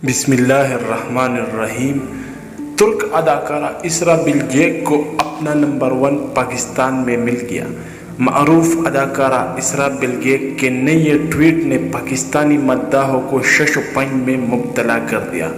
بسم اللہ الرحمن الرحیم۔ ترک اداکارہ اسرا بلجیک کو اپنا نمبر 1 پاکستان میں مل گیا۔ معروف اداکارہ اسرا بلجیک کے نئے ٹویٹ نے پاکستانی مداحوں کو شش و پنج میں مبتلا کر دیا۔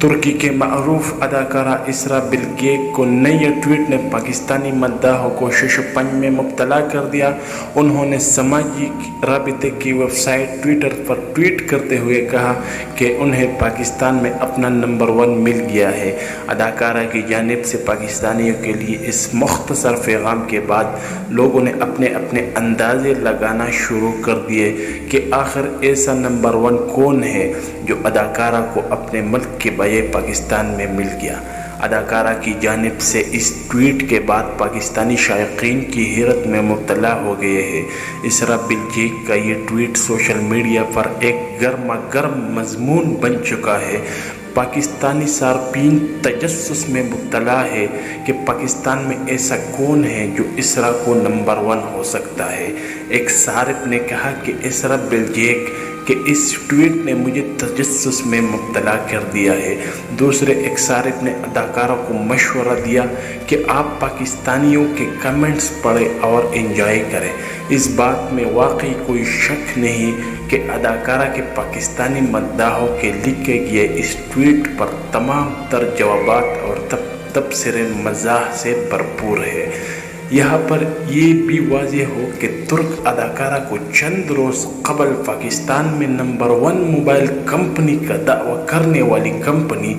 ترکی کے معروف اداکارہ اسرا بلجیک کو نئے ٹویٹ نے پاکستانی مداحوں کو شش و پنج میں مبتلا کر دیا۔ انہوں نے سماجی رابطے کی ویب سائٹ ٹویٹر پر ٹویٹ کرتے ہوئے کہا کہ انہیں پاکستان میں اپنا نمبر 1 مل گیا ہے۔ اداکارہ کی جانب سے پاکستانیوں کے لیے اس مختصر پیغام کے بعد لوگوں نے اپنے اندازے لگانا شروع کر دیے کہ آخر ایسا نمبر 1 کون ہے جو اداکارہ کو اپنے ملک کے بجائے پاکستان میں مل گیا۔ اداکارہ کی جانب سے اس ٹویٹ کے بعد پاکستانی شائقین کی حیرت میں مبتلا ہو گئے ہیں۔ اسرا بلجیک کا یہ ٹویٹ سوشل میڈیا پر ایک گرما گرم مضمون بن چکا ہے۔ پاکستانی صارفین تجسس میں مبتلا ہے کہ پاکستان میں ایسا کون ہے جو اسرا کو نمبر 1 ہو سکتا ہے۔ ایک صارف نے کہا کہ اسرا بلجیک کہ اس ٹویٹ نے مجھے تجسس میں مبتلا کر دیا ہے۔ دوسرے ایک صارف نے اداکارہ کو مشورہ دیا کہ آپ پاکستانیوں کے کمنٹس پڑھیں اور انجوائے کریں۔ اس بات میں واقعی کوئی شک نہیں کہ اداکارہ کے پاکستانی مداحوں کے لکھے گئے اس ٹویٹ پر تمام تر جوابات اور تبصرے مزاح سے بھرپور ہے۔ یہاں پر یہ بھی واضح ہو کہ ترک اداکارہ کو چند روز قبل پاکستان میں نمبر 1 موبائل کمپنی کا دعویٰ کرنے والی کمپنی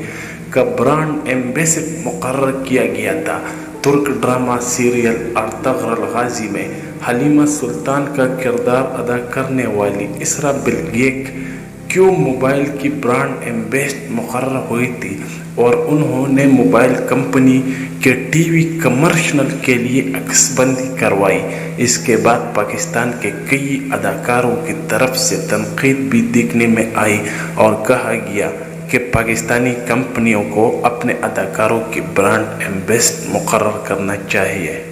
کا برانڈ ایمبیسڈر مقرر کیا گیا تھا۔ ترک ڈرامہ سیریل ارطغرل غازی میں حلیمہ سلطان کا کردار ادا کرنے والی اسرا بلجیک کیوں موبائل کی برانڈ ایمبیسڈر مقرر ہوئی تھی اور انہوں نے موبائل کمپنی کے ٹی وی کمرشل کے لیے عکس بندی کروائی۔ اس کے بعد پاکستان کے کئی اداکاروں کی طرف سے تنقید بھی دیکھنے میں آئی اور کہا گیا کہ پاکستانی کمپنیوں کو اپنے اداکاروں کی برانڈ ایمبیسڈر مقرر کرنا چاہیے۔